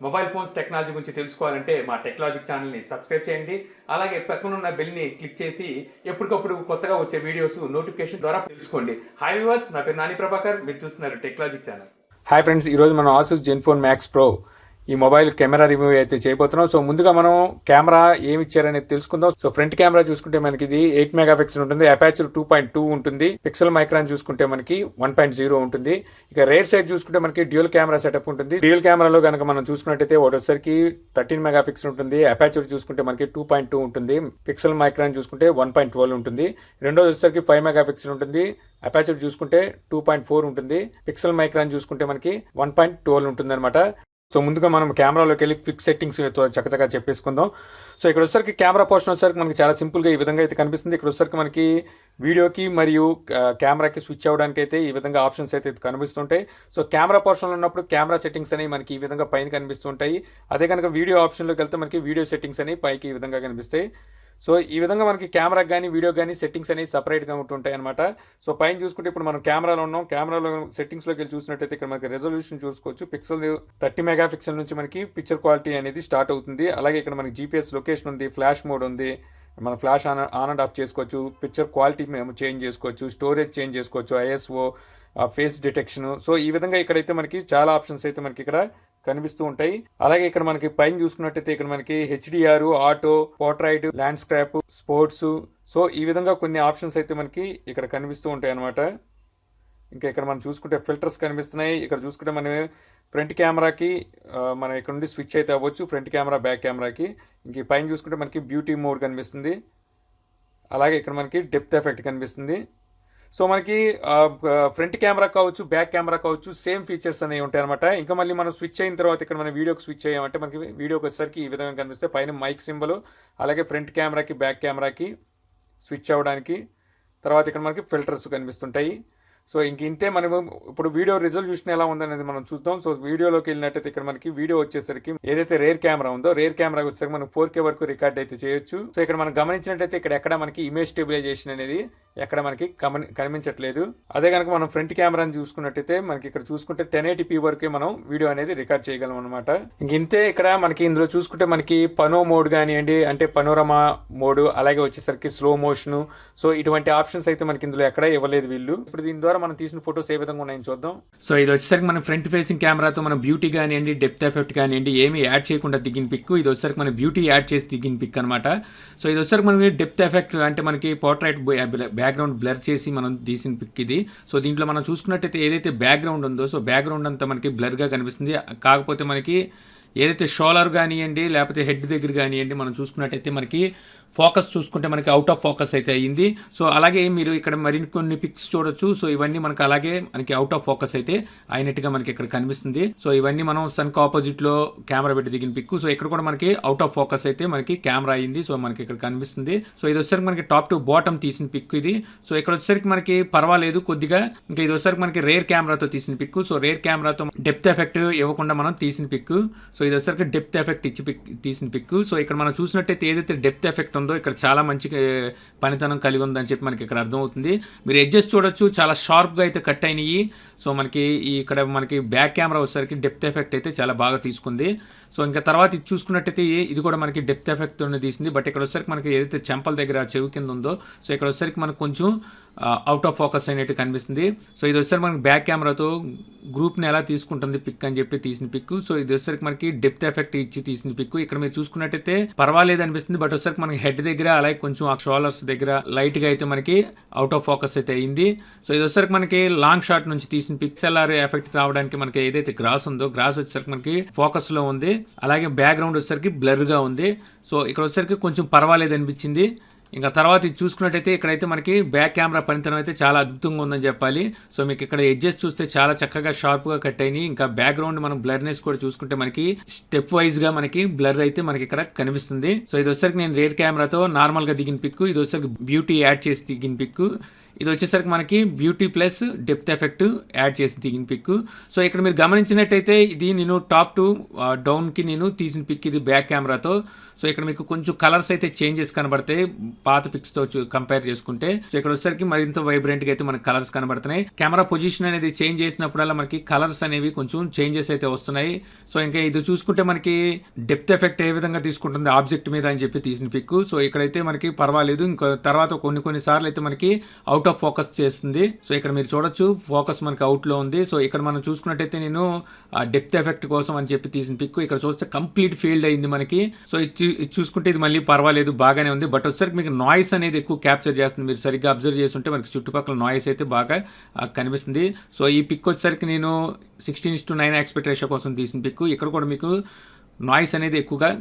Mobile phones technology గురించి తెలుసుకోవాలంటే మా టెక్నాలజీ ఛానల్ని సబ్స్క్రైబ్ చేయండి. అలాగే పక్కనున్న బెల్ని క్లిక్ చేసి ఎప్పటికప్పుడు కొత్తగా వచ్చే వీడియోస్ నోటిఫికేషన్ ద్వారా తెలుసుకోండి. హాయ్ వ్యూవర్స్, నా పేరు నాని ప్రభాకర్, మీరు చూస్తున్నారు టెక్నాలజీ ఛానల్. హాయ్ ఫ్రెండ్స్, ఈరోజు మనం Asus Zenfone Max Pro ఈ మొబైల్ కెమెరా రివ్యూ అయితే చేయబోతున్నాం. సో ముందుగా మనం కెమెరా ఏమి ఇచ్చారనేది తెలుసుకుందాం. సో ఫ్రంట్ కెమెరా చూసుకుంటే మనకి ఇది 8 మెగా పిక్సెల్ ఉంటుంది, అపాచర్ 2.2 ఉంటుంది, పిక్సెల్ మైక్రాన్ చూసుకుంటే మనకి 1.0 ఉంటుంది. ఇక రేర్ సైడ్ చూసుకుంటే మనకి డ్యూయల్ కెమెరా సెటప్ ఉంటుంది. డ్యూయల్ కెమెరాలో కనుక మనం చూసుకున్నట్టయితే ఒకటోసరికి 13 మెగా పిక్సెల్ ఉంటుంది, అపాచర్ చూసుకుంటే మనకి 2.2 ఉంటుంది, పిక్సెల్ మైక్రాన్ చూసుకుంటే 1.12 ఉంటుంది. రెండోది వచ్చేసరికి 5 మెగా పిక్సెల్ ఉంటుంది, అపాచర్ చూసుకుంటే 2.4 ఉంటుంది, పిక్సెల్ మైక్రాన్ చూసుకుంటే మనకి 1.12 ఉంటుంది అనమాట. సో ముందుగా మనం కెమెరాలోకి వెళ్ళి క్విక్ సెట్టింగ్స్ చక్కచక్క చెప్పేసుకుందాం. సో ఇక్కడ వచ్చేసరికి కెమెరా పోర్షన్ వచ్చేసరికి మనకి చాలా సింపుల్గా ఈ విధంగా అయితే కనిపిస్తుంది. ఇక్కడ వచ్చేసరికి మనకి వీడియోకి మరియు కెమెరాకి స్విచ్ అవ్వడానికి అయితే ఈ విధంగా ఆప్షన్స్ అయితే కనిపిస్తుంటాయి. సో కెమెరా పోర్షన్లో ఉన్నప్పుడు కెమెరా సెట్టింగ్స్ అనేవి మనకి ఈ విధంగా పైన కనిపిస్తుంటాయి. అదే కనుక వీడియో ఆప్షన్లోకి వెళ్తే మనకి వీడియో సెట్టింగ్స్ అనేవి పైకి ఈ విధంగా కనిపిస్తాయి. సో ఈ విధంగా మనకి కెమెరాకి కానీ వీడియో కానీ సెట్టింగ్స్ అనేవి సపరేట్గా ఉంటుంటాయి అనమాట. సో పైన చూసుకుంటే ఇప్పుడు మనం కెమెరాలో ఉన్నాం. కెమెరాలో సెట్టింగ్స్లోకి వెళ్ళి చూసినట్టయితే ఇక్కడ మనకి రెజల్యూషన్ చూసుకోవచ్చు. పిక్సెల్ 30 మెగా పిక్సెల్ నుంచి మనకి పిక్చర్ క్వాలిటీ అనేది స్టార్ట్ అవుతుంది. అలాగే ఇక్కడ మనకి జీపీఎస్ లొకేషన్ ఉంది, ఫ్లాష్ మోడ్ ఉంది, మనం ఫ్లాష్ ఆన్ అండ్ ఆఫ్ చేసుకోవచ్చు, పిక్చర్ క్వాలిటీ మేము చేంజ్ చేసుకోవచ్చు, స్టోరేజ్ చేంజ్ చేసుకోవచ్చు, ఐఎస్ఓ, ఫేస్ డిటెక్షన్. సో ఈ విధంగా ఇక్కడైతే మనకి చాలా ఆప్షన్స్ అయితే మనకి ఇక్కడ కనిపిస్తూ ఉంటాయి. అలాగే ఇక్కడ మనకి పైన చూసుకున్నట్టయితే ఇక్కడ మనకి HDR, auto, portrait, landscape, sports, so ఈ విధంగా కొన్ని ఆప్షన్స్ అయితే మనకి ఇక్కడ కనిపిస్తూ ఉంటాయి అనమాట. ఇంకా ఇక్కడ మనం చూసుకుంటే ఫిల్టర్స్ కనిపిస్తున్నాయి. ఇక్కడ చూసుకుంటే మనం ఫ్రంట్ కెమెరాకి మనం ఇక్కడ నుండి స్విచ్ అయితే అవ్వచ్చు, ఫ్రంట్ కెమెరా బ్యాక్ కెమెరాకి. ఇంక పైన చూసుకుంటే మనకి బ్యూటీ మోడ్ కనిపిస్తుంది. అలాగే ఇక్కడ మనకి డెప్త్ ఎఫెక్ట్ కనిపిస్తుంది. సో మనకి ఫ్రంట్ కెమెరా కావచ్చు, బ్యాక్ కెమెరా కావచ్చు, సేమ్ ఫీచర్స్ అనేవి ఉంటాయి అనమాట. ఇంకా మళ్ళీ మనం స్విచ్ అయిన తర్వాత ఇక్కడ మన వీడియోకి స్విచ్ అయ్యామంటే మనకి వీడియోకి వచ్చేసరికి ఈ విధంగా కనిపిస్తే పైన మైక్ సింబల్, అలాగే ఫ్రంట్ కెమెరాకి బ్యాక్ కెమెరాకి స్విచ్ అవ్వడానికి, తర్వాత ఇక్కడ మనకి ఫిల్టర్స్ కనిపిస్తుంటాయి. సో ఇంక ఇంతే. మనం ఇప్పుడు వీడియో రిజల్యూషన్ ఎలా ఉందనేది మనం చూద్దాం. సో వీడియోలోకి వెళ్ళినట్టయితే ఇక్కడ మనకి వీడియో వచ్చేసరికి ఏదైతే రేర్ కెమెరా ఉందో రేర్ కెమెరా వచ్చేసరికి మనం 4K వరకు రికార్డ్ అయితే చేయొచ్చు. సో ఇక్కడ మనం గమనించినట్టయితే ఇక్కడ ఎక్కడ మనకి ఇమేజ్ స్టెబిలైజేషన్ అనేది ఎక్కడ మనకి కనిపించట్లేదు. అదే కనుక మనం ఫ్రంట్ కెమెరాని చూసుకున్నట్టయితే మనకి ఇక్కడ చూసుకుంటే 1080p వరకే మనం వీడియో అనేది రికార్డ్ చేయగలం అనమాట. ఇంక ఇంతే. ఇక్కడ మనకి ఇందులో చూసుకుంటే మనకి పనో మోడ్ కానివ్వండి, అంటే పనోరమా మోడ్, అలాగే వచ్చేసరికి స్లో మోషన్, సో ఇటువంటి ఆప్షన్స్ అయితే మనకి ఇందులో ఎక్కడ ఇవ్వలేదు వీళ్ళు. ఇప్పుడు దీని ద్వారా మనం తీసిన ఫోటోస్ ఏ విధంగా ఉన్నాయని చూద్దాం. సో ఇది వచ్చేసరికి మన ఫ్రంట్ ఫేసింగ్ కెమెరాతో మనం బ్యూటీ కానివ్వండి, డెప్త్ ఎఫెక్ట్ కానివ్వండి ఏమి యాడ్ చేయకుండా దిగిన పిక్. ఇది వచ్చేసరికి మన బ్యూటీ యాడ్ చేసి దిగిన పిక్ అనమాట. సో ఇది వచ్చేసరికి మనకి డెప్త్ ఎఫెక్ట్ అంటే మనకి పోర్ట్రైట్ బ్యాక్గ్రౌండ్ బ్లర్ చేసి మనం తీసిన పిక్ ఇది. సో దీంట్లో మనం చూసుకున్నట్టయితే ఏదైతే బ్యాక్గ్రౌండ్ ఉందో సో బ్యాక్గ్రౌండ్ అంతా మనకి బ్లర్గా కనిపిస్తుంది. కాకపోతే మనకి ఏదైతే షోల్డర్ కానివ్వండి లేకపోతే హెడ్ దగ్గర కానివ్వండి మనం చూసుకున్నట్టయితే మనకి ఫోకస్ చూసుకుంటే మనకి అవుట్ ఆఫ్ ఫోకస్ అయితే అయ్యింది. సో అలాగే మీరు ఇక్కడ మరికొన్ని పిక్స్ చూడొచ్చు. సో ఇవన్నీ మనకి అలాగే మనకి అవుట్ ఆఫ్ ఫోకస్ అయితే అయినట్టుగా మనకి ఇక్కడ కనిపిస్తుంది. సో ఇవన్నీ మనం సన్కి ఆపోజిట్ లో కెమెరా పెట్టి దిగిన పిక్. సో ఇక్కడ కూడా మనకి అవుట్ ఆఫ్ ఫోకస్ అయితే మనకి కెమెరా అయ్యింది. సో మనకి ఇక్కడ కనిపిస్తుంది. సో ఇది వచ్చేసరికి మనకి టాప్ టు బాటమ్ తీసిన పిక్ ఇది. సో ఇక్కడ వచ్చేసరికి మనకి పర్వాలేదు కొద్దిగా. ఇంకా ఇది వచ్చేసరికి మనకి రేర్ కెమెరాతో తీసిన పిక్. సో రేర్ కెమెరాతో డెప్త్ ఎఫెక్ట్ ఇవ్వకుండా మనం తీసిన పిక్. సో ఇది వచ్చేసరికి డెప్త్ ఎఫెక్ట్ ఇచ్చి తీసిన పిక్. సో ఇక్కడ మనం చూసినట్టయితే ఏదైతే డెప్త్ ఎఫెక్ట్ ఉందో ఇక్కడ చాలా మంచి పనితనం కలిగి ఉందని చెప్పి మనకి ఇక్కడ అర్థమవుతుంది. మీరు ఎడ్జెస్ చూడొచ్చు, చాలా షార్ప్గా అయితే కట్ అయినాయి. సో మనకి ఇక్కడ మనకి బ్యాక్ కెమెరా వచ్చేసరికి డెప్త్ ఎఫెక్ట్ అయితే చాలా బాగా తీసుకుంది. సో ఇంకా తర్వాత ఇది చూసుకున్నట్టయితే ఇది కూడా మనకి డెప్త్ ఎఫెక్ట్ తీసింది. బట్ ఇక్కడ వచ్చేసరికి మనకి ఏదైతే చెంపల దగ్గర చెవి కింద ఉందో సో ఇక్కడ వచ్చేసరికి మనకు కొంచెం అవుట్ ఆఫ్ ఫోకస్ అయినట్టు కనిపిస్తుంది. సో ఇది వచ్చేసరికి మనకి బ్యాక్ కెమెరాతో గ్రూప్ని ఎలా తీసుకుంటుంది పిక్ అని చెప్పి తీసిన పిక్. సో ఇది వచ్చేసరికి మనకి డెప్త్ ఎఫెక్ట్ ఇచ్చి తీసిన పిక్. ఇక్కడ మీరు చూసుకున్నట్టయితే పర్వాలేదు అనిపిస్తుంది. బట్ వచ్చేసరికి మనకి హెడ్ దగ్గర అలాగే కొంచెం ఆ షోల్డర్స్ దగ్గర లైట్గా అయితే మనకి అవుట్ ఆఫ్ ఫోకస్ అయితే అయింది. సో ఇది వచ్చేసరికి మనకి లాంగ్ షాట్ నుంచి తీసిన పిక్సెల్ఆర్ ఎఫెక్ట్ రావడానికి మనకి ఏదైతే గ్రాస్ ఉందో గ్రాస్ వచ్చేసరికి మనకి ఫోకస్ లో ఉంది. అలాగే బ్యాక్గ్రౌండ్ వచ్చేసరికి బ్లర్ గా ఉంది. సో ఇక్కడ వచ్చేసరికి కొంచెం పర్వాలేదు అనిపించింది. ఇంకా తర్వాత ఇది చూసుకున్నట్టయితే ఇక్కడైతే మనకి బ్యాక్ కెమెరా పనితనం అయితే చాలా అద్భుతంగా ఉందని చెప్పాలి. సో మీకు ఇక్కడ ఎడ్జెస్ చూస్తే చాలా చక్కగా షార్ప్గా కట్ అయినాయి. ఇంకా బ్యాక్గ్రౌండ్ మనం బ్లర్నెస్ కూడా చూసుకుంటే మనకి స్టెప్ వైజ్గా మనకి బ్లర్ అయితే మనకి ఇక్కడ కనిపిస్తుంది. సో ఇది వచ్చేసరికి నేను రేర్ కెమెరాతో నార్మల్గా దిగిన పిక్. ఇది వచ్చేసరికి బ్యూటీ యాడ్ చేసి దిగిన పిక్. ఇది వచ్చేసరికి మనకి beauty plus depth effect add చేసి దిగిన పిక్. సో ఇక్కడ మీరు గమనించినట్టయితే ఇది నేను టాప్ టు డౌన్కి నేను తీసిన పిక్, ఇది బ్యాక్ కెమెరాతో. సో ఇక్కడ మీకు కొంచెం కలర్స్ అయితే చేంజెస్ కనబడతాయి పాత పిక్స్తో కంపేర్ చేసుకుంటే. సో ఇక్కడ వచ్చేసరికి మరింత వైబ్రెంట్గా అయితే మనకి కలర్స్ కనబడుతున్నాయి. కెమెరా పొజిషన్ అనేది చేంజ్ చేసినప్పుడల్లా మనకి కలర్స్ అనేవి కొంచెం చేంజెస్ అయితే వస్తున్నాయి. సో ఇంకా ఇది చూసుకుంటే మనకి డెప్త్ ఎఫెక్ట్ ఏ విధంగా తీసుకుంటుంది ఆబ్జెక్ట్ మీద అని చెప్పి తీసిన పిక్. సో ఇక్కడైతే మనకి పర్వాలేదు. ఇంకా తర్వాత కొన్ని సార్లు అయితే మనకి అవుట్ ఆఫ్ ఫోకస్ చేస్తుంది. సో ఇక్కడ మీరు చూడొచ్చు ఫోకస్ మనకి అవుట్లో ఉంది. సో ఇక్కడ మనం చూసుకున్నట్టయితే నేను డెప్త్ ఎఫెక్ట్ కోసం అని చెప్పి తీసిన పిక్, ఇక్కడ చూస్తే కంప్లీట్ ఫెయిల్డ్ అయింది మనకి. సో ఇది చూసుకుంటే ఇది మళ్ళీ పర్వాలేదు, బాగానే ఉంది. బట్ వచ్చేసరికి మీకు నాయిస్ అనేది ఎక్కువ క్యాప్చర్ చేస్తుంది. మీరు సరిగ్గా అబ్జర్వ్ చేస్తుంటే మనకి చుట్టుపక్కల నాయిస్ అయితే బాగా కనిపిస్తుంది. సో ఈ పిక్ వచ్చేసరికి నేను 16:9 ఆస్పెక్ట్ రేషియో కోసం తీసిన పిక్. ఇక్కడ కూడా మీకు నాయిస్ అనేది ఎక్కువగా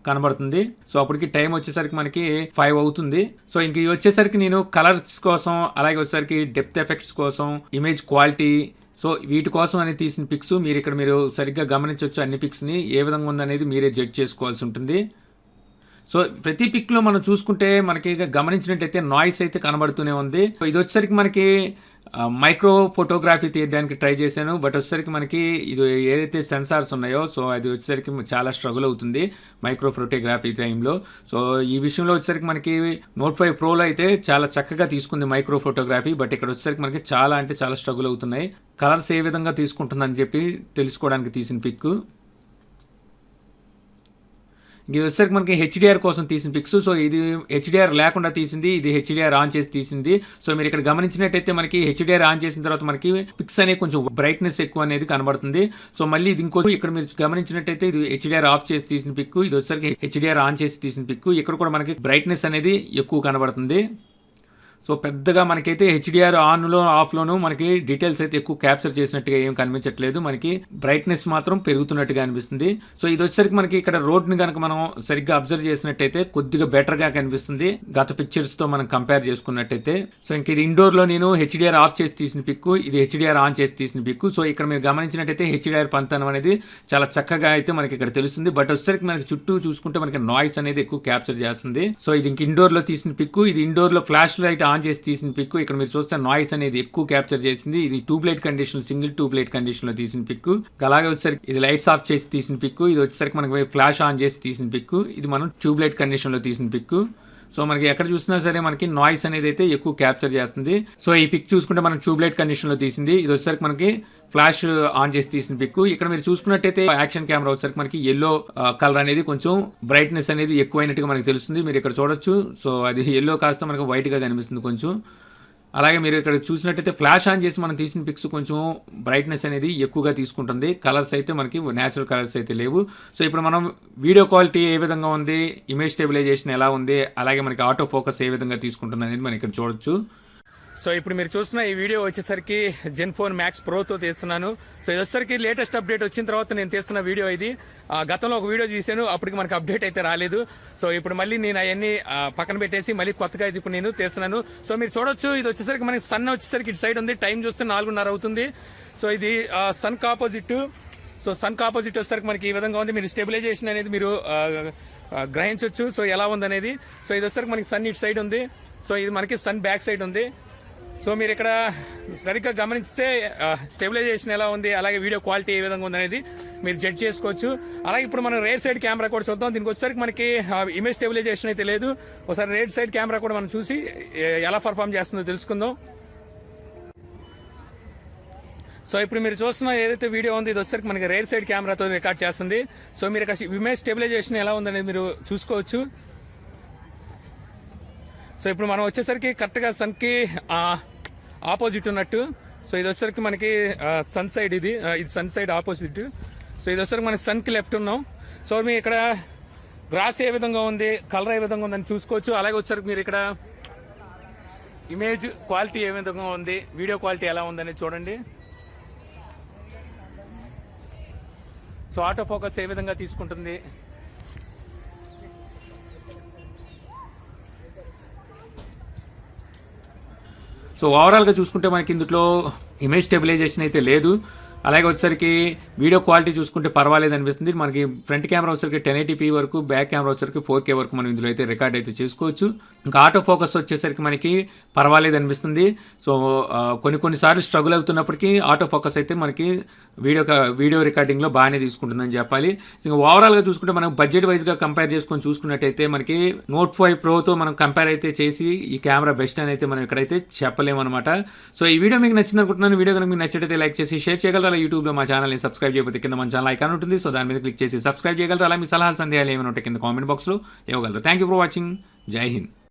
కనబడుతుంది. సో అప్పటికి టైం వచ్చేసరికి మనకి 5 అవుతుంది. సో ఇంక ఇవి వచ్చేసరికి నేను కలర్స్ కోసం, అలాగే వచ్చేసరికి డెప్త్ ఎఫెక్ట్స్ కోసం, ఇమేజ్ క్వాలిటీ, సో వీటి కోసం అనేది తీసిన పిక్స్. మీరు సరిగ్గా గమనించవచ్చు అన్ని పిక్స్ని ఏ విధంగా ఉందనేది మీరే జడ్జ్ చేసుకోవాల్సి ఉంటుంది. సో ప్రతి పిక్లో మనం చూసుకుంటే మనకి గమనించినట్టయితే నాయిస్ అయితే కనబడుతూనే ఉంది. ఇది వచ్చేసరికి మనకి మైక్రో ఫోటోగ్రఫీ తీయడానికి ట్రై చేశాను. బట్ వచ్చేసరికి మనకి ఇది ఏదైతే సెన్సార్స్ ఉన్నాయో సో అది వచ్చేసరికి చాలా స్ట్రగుల్ అవుతుంది మైక్రో ఫోటోగ్రఫీ టైంలో. సో ఈ విషయంలో వచ్చేసరికి మనకి Note 5 Proలో అయితే చాలా చక్కగా తీసుకుంది మైక్రో ఫోటోగ్రఫీ. బట్ ఇక్కడ వచ్చేసరికి మనకి చాలా స్ట్రగుల్ అవుతున్నాయి. కలర్స్ ఏ విధంగా తీసుకుంటుందని చెప్పి తెలుసుకోవడానికి తీసిన పిక్. ఇది వచ్చేసరికి మనకి హెచ్డిఆర్ కోసం తీసిన పిక్స్. సో ఇది హెచ్డిఆర్ లేకుండా తీసింది, ఇది హెచ్డిఆర్ ఆన్ చేసి తీసింది. సో మీరు ఇక్కడ గమనించినట్టయితే మనకి హెచ్డిఆర్ ఆన్ చేసిన తర్వాత మనకి పిక్స్ అనేవి కొంచెం బ్రైట్నెస్ ఎక్కువ అనేది కనబడుతుంది. సో మళ్ళీ ఇది ఇంకో ఇక్కడ మీరు గమనించినట్టయితే ఇది హెచ్డిఆర్ ఆఫ్ చేసి తీసిన పిక్, ఇది వచ్చేసరికి హెచ్డిఆర్ ఆన్ చేసి తీసిన పిక్. ఇక్కడ కూడా మనకి బ్రైట్నెస్ అనేది ఎక్కువ కనబడుతుంది. సో పెద్దగా మనకైతే హెచ్డిఆర్ ఆన్లో ఆఫ్లోనూ మనకి డీటెయిల్స్ అయితే ఎక్కువ క్యాప్చర్ చేసినట్టుగా ఏం కనిపించట్లేదు. మనకి బ్రైట్నెస్ మాత్రం పెరుగుతున్నట్టుగా అనిపిస్తుంది. సో ఇది వచ్చేసరికి మనకి ఇక్కడ రోడ్ని కనుక మనం సరిగ్గా అబ్జర్వ్ చేసినట్టయితే కొద్దిగా బెటర్గా కనిపిస్తుంది గత పిక్చర్స్తో మనం కంపేర్ చేసుకున్నట్టయితే. సో ఇంక ఇది ఇండోర్లో నేను హెచ్డిఆర్ ఆఫ్ చేసి తీసిన పిక్, ఇది హెచ్డిఆర్ ఆన్ చేసి తీసిన పిక్. సో ఇక్కడ మీరు గమనించినట్టయితే హెచ్డిఆర్ పనితనం అనేది చాలా చక్కగా అయితే మనకి ఇక్కడ తెలుస్తుంది. బట్ వచ్చేసరికి మనకి చుట్టూ చూసుకుంటే మనకి నాయిస్ అనేది ఎక్కువ క్యాప్చర్ చేస్తుంది. సో ఇది ఇంక ఇండోర్లో తీసిన పిక్, ఇది ఇండోర్లో ఫ్లాష్ లైట్ ఆన్ చేసి తీసిన పిక్. ఇక్కడ మీరు చూస్తే నాయిస్ అనేది ఎక్కువ క్యాప్చర్ చేసింది. ఇది tube light condition, single tube light condition లో తీసిన పిక్. అలాగే వచ్చేసరికి ఇది లైట్స్ ఆఫ్ చేసి తీసిన పిక్, ఇది వచ్చేసరికి మనకి ఫ్లాష్ ఆన్ చేసి తీసిన పిక్, ఇది మనం ట్యూబ్లైట్ కండిషన్ లో తీసిన పిక్. సో మనకి ఎక్కడ చూసినా సరే మనకి నాయిస్ అనేది అయితే ఎక్కువ క్యాప్చర్ చేస్తుంది. సో ఈ పిక్ చూసుకుంటే మనం ట్యూబ్లైట్ కండిషన్ లో తీసింది, ఇది వచ్చేసరికి మనకి ఫ్లాష్ ఆన్ చేసి తీసిన పిక్. ఇక్కడ మీరు చూసుకున్నట్టయితే యాక్షన్ కెమెరా వచ్చేసరికి మనకి ఎల్లో కలర్ అనేది కొంచెం బ్రైట్నెస్ అనేది ఎక్కువైనట్టుగా మనకి తెలుస్తుంది. మీరు ఇక్కడ చూడొచ్చు. సో అది ఎల్లో కాస్త మనకి వైట్ గా కనిపిస్తుంది కొంచెం. అలాగే మీరు ఇక్కడ చూసినట్టయితే ఫ్లాష్ ఆన్ చేసి మనం తీసిన పిక్స్ కొంచెం బ్రైట్నెస్ అనేది ఎక్కువగా తీసుకుంటుంది. కలర్స్ అయితే మనకి న్యాచురల్ కలర్స్ అయితే లేవు. సో ఇప్పుడు మనం వీడియో క్వాలిటీ ఏ విధంగా ఉంది, ఇమేజ్ స్టెబిలైజేషన్ ఎలా ఉంది, అలాగే మనకి ఆటో ఫోకస్ ఏ విధంగా తీసుకుంటుంది అనేది మనం ఇక్కడ చూడొచ్చు. సో ఇప్పుడు మీరు చూస్తున్న ఈ వీడియో వచ్చేసరికి Zenfone Max Proతో తీస్తున్నాను. సో ఇది వచ్చేసరికి లేటెస్ట్ అప్డేట్ వచ్చిన తర్వాత నేను తీస్తున్న వీడియో ఇది. గతంలో ఒక వీడియో తీసాను, అప్పటికి మనకి అప్డేట్ అయితే రాలేదు. సో ఇప్పుడు మళ్ళీ నేను అవన్నీ పక్కన పెట్టేసి మళ్ళీ కొత్తగా ఇది ఇప్పుడు నేను తీస్తున్నాను. సో మీరు చూడొచ్చు, ఇది వచ్చేసరికి మనకి సన్ వచ్చేసరికి ఇటు సైడ్ ఉంది. టైం చూస్తే 4:30 అవుతుంది. సో ఇది sun opposite. So sun opposite వచ్చేసరికి మనకి ఈ విధంగా ఉంది. మీరు స్టెబిలైజేషన్ అనేది మీరు గ్రహించవచ్చు. సో ఎలా ఉందనేది. సో ఇది వచ్చేసరికి మనకి సన్ ఇటు సైడ్ ఉంది. సో ఇది మనకి సన్ బ్యాక్ సైడ్ ఉంది. సో మీరు ఇక్కడ సరిగ్గా గమనిస్తే స్టెబిలైజేషన్ ఎలా ఉంది, అలాగే వీడియో క్వాలిటీ ఏ విధంగా ఉంది అనేది మీరు జడ్జ్ చేసుకోవచ్చు. అలాగే ఇప్పుడు మనం రేర్ సైడ్ కెమెరా కూడా చూద్దాం. దీనికి వచ్చేసరికి మనకి ఇమేజ్ స్టెబిలైజేషన్ అయితే లేదు. ఒకసారి రేర్ సైడ్ కెమెరా కూడా మనం చూసి ఎలా పర్ఫామ్ చేస్తుందో తెలుసుకుందాం. సో ఇప్పుడు మీరు చూస్తున్న ఏదైతే వీడియో ఉంది, ఇది వచ్చేసరికి మనకి రేర్ సైడ్ కెమెరాతో రికార్డ్ చేస్తుంది. సో మీరు ఇక్కడ ఇమేజ్ స్టెబిలైజేషన్ ఎలా ఉందనేది మీరు చూసుకోవచ్చు. సో ఇప్పుడు మనం వచ్చేసరికి కరెక్ట్గా సన్కి ఆపోజిట్ ఉన్నట్టు. సో ఇది వచ్చేసరికి మనకి సన్ సైడ్, ఇది సన్ సైడ్ ఆపోజిట్. సో ఇది వచ్చేసరికి మనకి సన్కి లెఫ్ట్ ఉన్నాం. సో మీరు ఇక్కడ గ్రాస్ ఏ విధంగా ఉంది, కలర్ ఏ విధంగా ఉందని చూసుకోవచ్చు. అలాగే వచ్చేసరికి మీరు ఇక్కడ ఇమేజ్ క్వాలిటీ ఏ విధంగా ఉంది, వీడియో క్వాలిటీ ఎలా ఉందని చూడండి. సో ఆటో ఫోకస్ ఏ విధంగా తీసుకుంటుంది. సో ఓవరాల్గా చూసుకుంటే మనకి ఇందులో ఇమేజ్ స్టెబిలైజేషన్ అయితే లేదు. అలాగే వచ్చేసరికి వీడియో క్వాలిటీ చూసుకుంటే పర్వాలేదు అనిపిస్తుంది. మనకి ఫ్రంట్ కెమెరా వచ్చేసరికి 1080p వరకు, బ్యాక్ కెమెరా వచ్చేసరికి 4K వరకు మనం ఇందులో అయితే రికార్డ్ అయితే చేసుకోవచ్చు. ఇంకా ఆటో ఫోకస్ వచ్చేసరికి మనకి పర్వాలేదు అనిపిస్తుంది. సో కొన్నిసార్లు స్ట్రగుల్ అవుతున్నప్పటికీ ఆటో ఫోకస్ అయితే మనకి వీడియో రికార్డింగ్లో బాగానే తీసుకుంటుందని చెప్పాలి. ఇంకా ఓవరాల్గా చూసుకుంటే మనం బడ్జెట్ వైజ్గా కంపేర్ చేసుకొని చూసుకున్నట్టయితే మనకి Note 5 Proతో మనం కంపేర్ అయితే చేసి ఈ కెమెరా బెస్ట్ అని అయితే మనం ఇక్కడైతే చెప్పలేమన్నమాట. సో ఈ వీడియో మీకు నచ్చింది అనుకుంటున్నాను. వీడియో కనుక మీకు నచ్చితే లైక్ చేసి షేర్ చేయగలరు. అలా యూట్యూబ్లో మా ఛానల్ని సబ్స్క్రైబ్ చేయకపోతే కింద మన ఛానల్ ఐకాన్ ఉంటుంది. సో దాని మీద క్లిక్ చేసి సబ్స్క్రైబ్ చేయగలరు. అలా మీ సలహాలు సందేహాలు ఏమైనా ఉంటే కింద కామెంట్ బాక్స్లో ఇవ్వగలరు. Thank you for watching. జై హింద్.